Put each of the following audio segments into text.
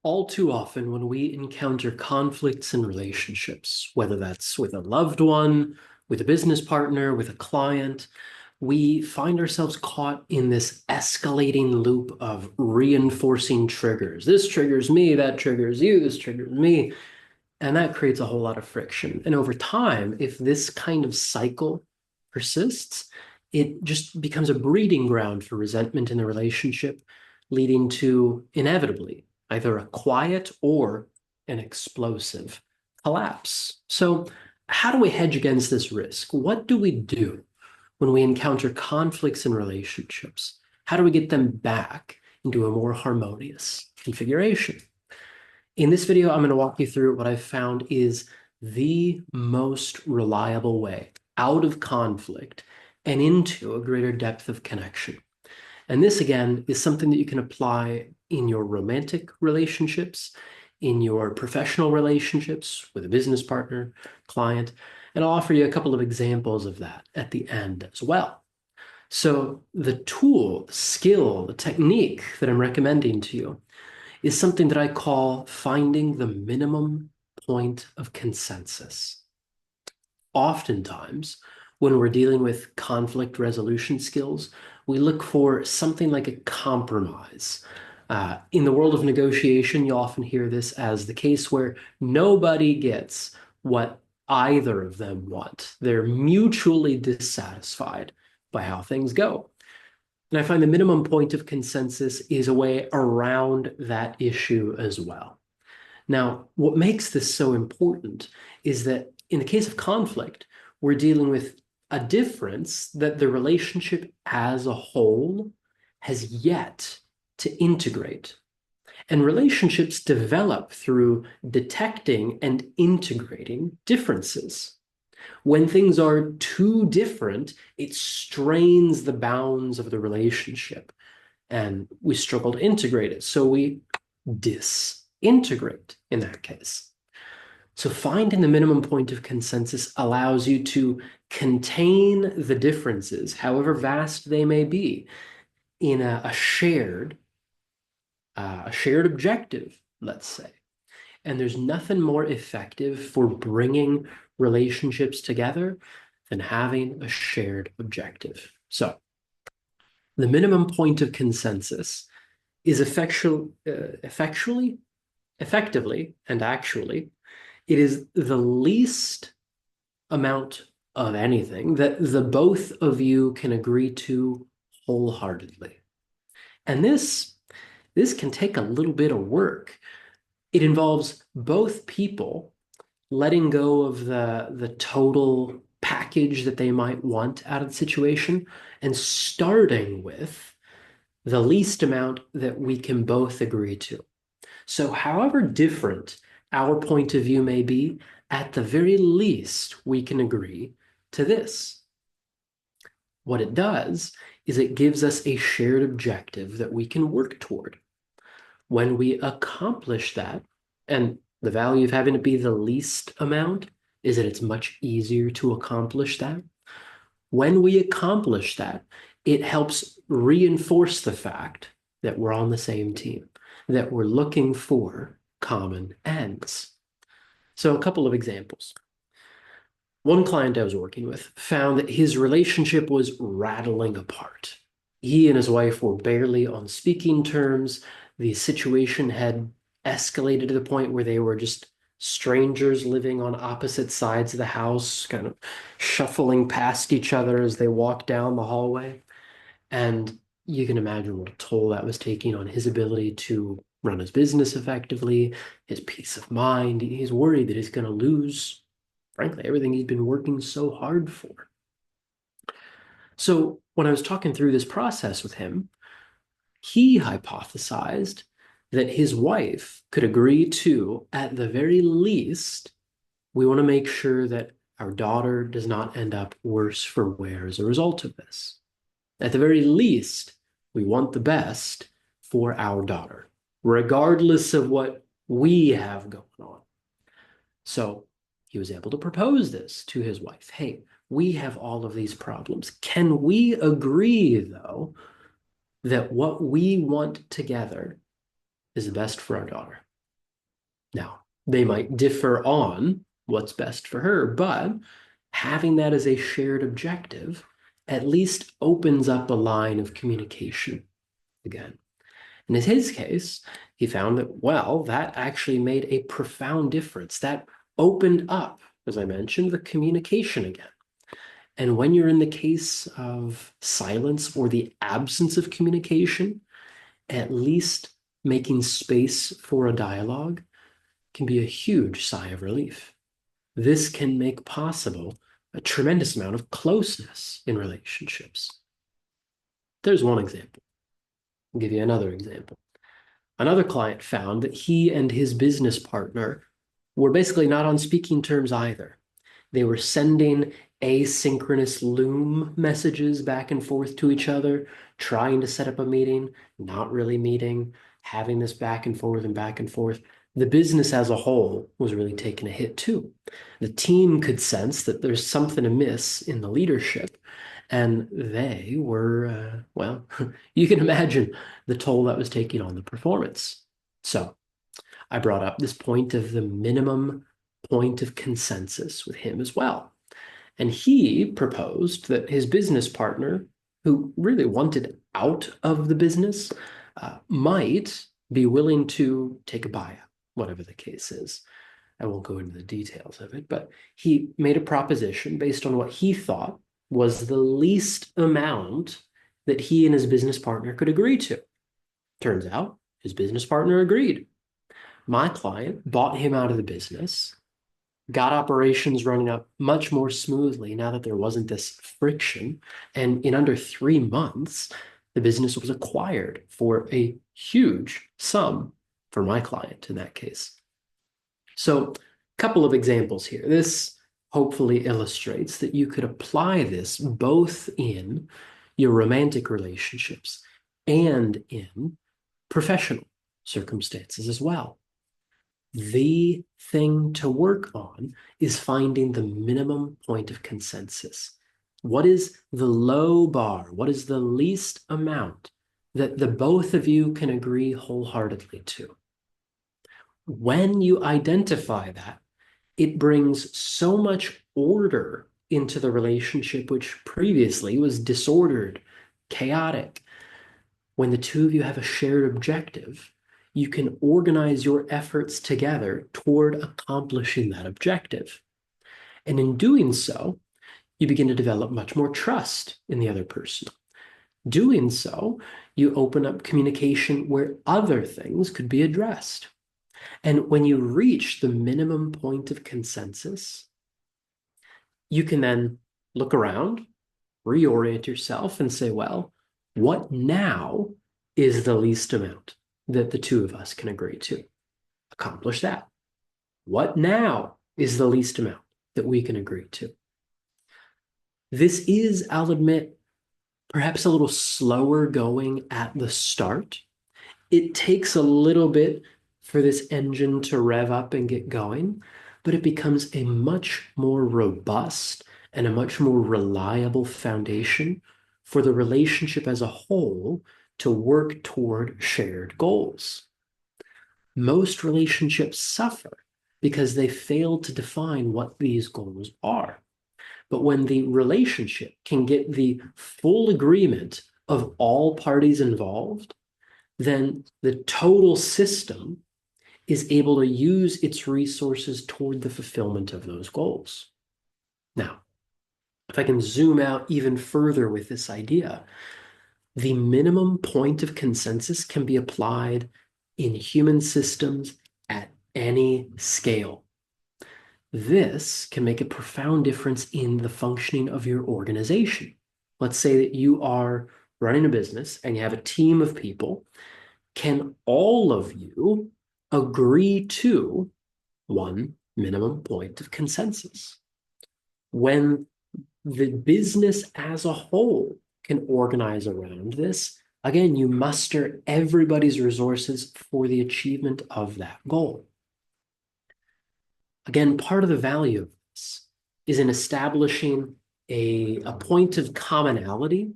All too often, when we encounter conflicts in relationships, whether that's with a loved one, with a business partner, with a client, we find ourselves caught in this escalating loop of reinforcing triggers. This triggers me, that triggers you, this triggers me. And that creates a whole lot of friction. And over time, if this kind of cycle persists, it just becomes a breeding ground for resentment in the relationship, leading to inevitably either a quiet or an explosive collapse. So, how do we hedge against this risk? What do we do when we encounter conflicts in relationships? How do we get them back into a more harmonious configuration? In this video, I'm going to walk you through what I've found is the most reliable way out of conflict and into a greater depth of connection. And this, again, is something that you can apply in your romantic relationships, in your professional relationships with a business partner, client, and I'll offer you a couple of examples of that at the end as well. So the tool, the skill, the technique that I'm recommending to you is something that I call finding the minimum point of consensus. Oftentimes, when we're dealing with conflict resolution skills, we look for something like a compromise. In the world of negotiation, you often hear this as the case where nobody gets what either of them want. They're mutually dissatisfied by how things go. And I find the minimum point of consensus is a way around that issue as well. Now, what makes this so important is that in the case of conflict, we're dealing with a difference that the relationship as a whole has yet to integrate. And relationships develop through detecting and integrating differences. When things are too different, it strains the bounds of the relationship and we struggle to integrate it. So we disintegrate in that case. So finding the minimum point of consensus allows you to contain the differences, however vast they may be, in a shared objective, let's say. And there's nothing more effective for bringing relationships together than having a shared objective. So the minimum point of consensus is effectively, and actually, it is the least amount of anything that the both of you can agree to wholeheartedly. And this can take a little bit of work. It involves both people letting go of the total package that they might want out of the situation and starting with the least amount that we can both agree to. So however different our point of view may be, at the very least, we can agree to this. What it does is it gives us a shared objective that we can work toward. When we accomplish that, and the value of having it be the least amount is that it's much easier to accomplish that. When we accomplish that, it helps reinforce the fact that we're on the same team, that we're looking for common ends. So a couple of examples. One client I was working with found that his relationship was rattling apart. He and his wife were barely on speaking terms. The situation had escalated to the point where they were just strangers living on opposite sides of the house, kind of shuffling past each other as they walked down the hallway. And you can imagine what a toll that was taking on his ability to run his business effectively, his peace of mind. He's worried that he's going to lose, frankly, everything he's been working so hard for. So when I was talking through this process with him, he hypothesized that his wife could agree to, at the very least, we want to make sure that our daughter does not end up worse for wear as a result of this. At the very least, we want the best for our daughter, regardless of what we have going on. So he was able to propose this to his wife. Hey, we have all of these problems. Can we agree, though, that what we want together is the best for our daughter? Now, they might differ on what's best for her, but having that as a shared objective at least opens up a line of communication again. And in his case, he found that, well, that actually made a profound difference. That opened up, as I mentioned, the communication again. And when you're in the case of silence or the absence of communication, at least making space for a dialogue can be a huge sigh of relief. This can make possible a tremendous amount of closeness in relationships. There's one example. I'll give you another example. Another client found that he and his business partner were basically not on speaking terms either. They were sending asynchronous Loom messages back and forth to each other, trying to set up a meeting, not really meeting, having this back and forth and back and forth. The business as a whole was really taking a hit too. The team could sense that there's something amiss in the leadership, and they were, well, you can imagine the toll that was taking on the performance. So I brought up this point of the minimum point of consensus with him as well. And he proposed that his business partner, who really wanted out of the business, might be willing to take a buyout, whatever the case is. I won't go into the details of it, but he made a proposition based on what he thought was the least amount that he and his business partner could agree to. Turns out his business partner agreed. My client bought him out of the business, got operations running up much more smoothly now that there wasn't this friction. And in under 3 months, the business was acquired for a huge sum for my client in that case. So, a couple of examples here. This hopefully illustrates that you could apply this both in your romantic relationships and in professional circumstances as well. The thing to work on is finding the minimum point of consensus. What is the low bar? What is the least amount that the both of you can agree wholeheartedly to? When you identify that, it brings so much order into the relationship, which previously was disordered, chaotic. When the two of you have a shared objective, you can organize your efforts together toward accomplishing that objective. And in doing so, you begin to develop much more trust in the other person. Doing so, you open up communication where other things could be addressed. And when you reach the minimum point of consensus, you can then look around, reorient yourself, and say, well, what now is the least amount that the two of us can agree to? Accomplish that. What now is the least amount that we can agree to? This is, I'll admit, perhaps a little slower going at the start. It takes a little bit for this engine to rev up and get going, but it becomes a much more robust and a much more reliable foundation for the relationship as a whole to work toward shared goals. Most relationships suffer because they fail to define what these goals are. But when the relationship can get the full agreement of all parties involved, then the total system is able to use its resources toward the fulfillment of those goals. Now, if I can zoom out even further with this idea, the minimum point of consensus can be applied in human systems at any scale. This can make a profound difference in the functioning of your organization. Let's say that you are running a business and you have a team of people. Can all of you agree to one minimum point of consensus? When the business as a whole can organize around this, again, you muster everybody's resources for the achievement of that goal. Again, part of the value of this is in establishing a point of commonality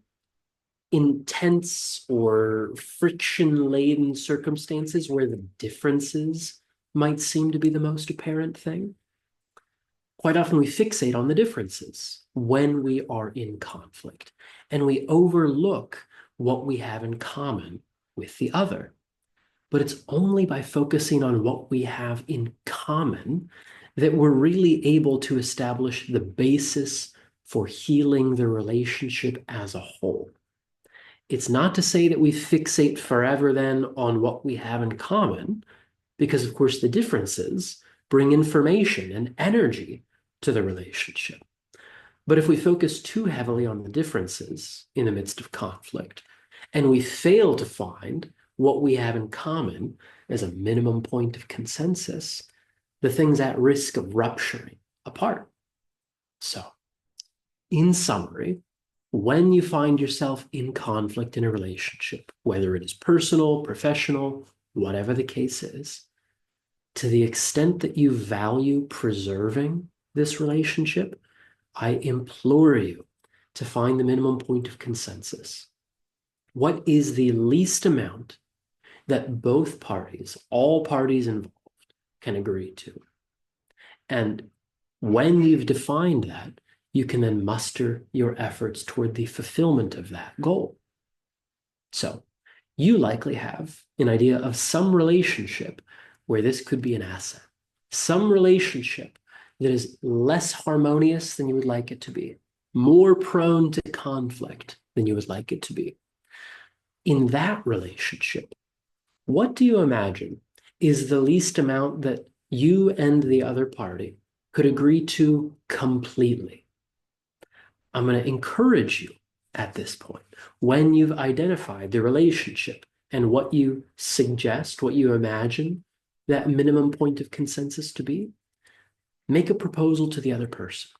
in tense or friction-laden circumstances where the differences might seem to be the most apparent thing. Quite often we fixate on the differences when we are in conflict, and we overlook what we have in common with the other. But it's only by focusing on what we have in common that we're really able to establish the basis for healing the relationship as a whole. It's not to say that we fixate forever then on what we have in common, because of course the differences bring information and energy to the relationship. But if we focus too heavily on the differences in the midst of conflict, and we fail to find what we have in common as a minimum point of consensus, the thing's at risk of rupturing apart. So, in summary, when you find yourself in conflict in a relationship, whether it is personal, professional, whatever the case is, to the extent that you value preserving this relationship, I implore you to find the minimum point of consensus. What is the least amount that both parties, all parties involved, can agree to? And when you've defined that, you can then muster your efforts toward the fulfillment of that goal. So you likely have an idea of some relationship where this could be an asset, some relationship that is less harmonious than you would like it to be, more prone to conflict than you would like it to be. In that relationship, what do you imagine is the least amount that you and the other party could agree to completely? I'm going to encourage you at this point, when you've identified the relationship and what you suggest, what you imagine that minimum point of consensus to be, make a proposal to the other person.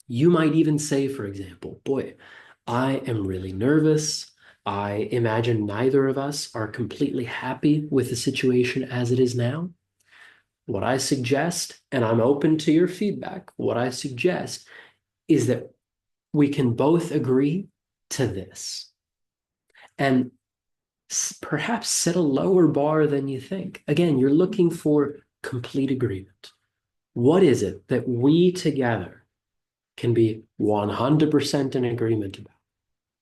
You might even say, for example, boy, I am really nervous. I imagine neither of us are completely happy with the situation as it is now. What I suggest, and I'm open to your feedback, what I suggest is that we can both agree to this and perhaps set a lower bar than you think. Again, you're looking for complete agreement. What is it that we together can be 100% in agreement about?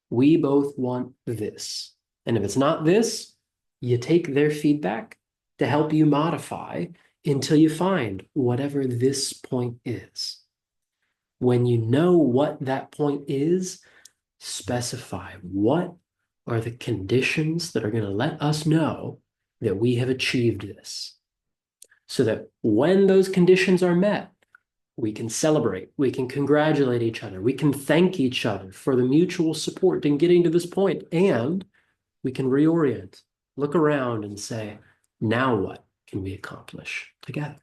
We both want this. And if it's not this, you take their feedback to help you modify until you find whatever this point is. When you know what that point is, specify what are the conditions that are going to let us know that we have achieved this. So that when those conditions are met, we can celebrate, we can congratulate each other, we can thank each other for the mutual support in getting to this point, and we can reorient, look around and say, now what can we accomplish together?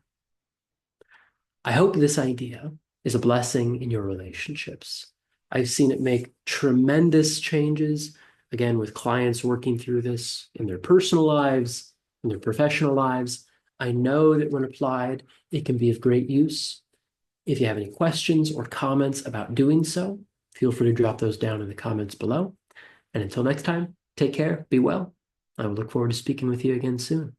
I hope this idea is a blessing in your relationships. I've seen it make tremendous changes, again, with clients working through this in their personal lives, in their professional lives. I know that when applied, it can be of great use. If you have any questions or comments about doing so, feel free to drop those down in the comments below. And until next time, take care, be well. I will look forward to speaking with you again soon.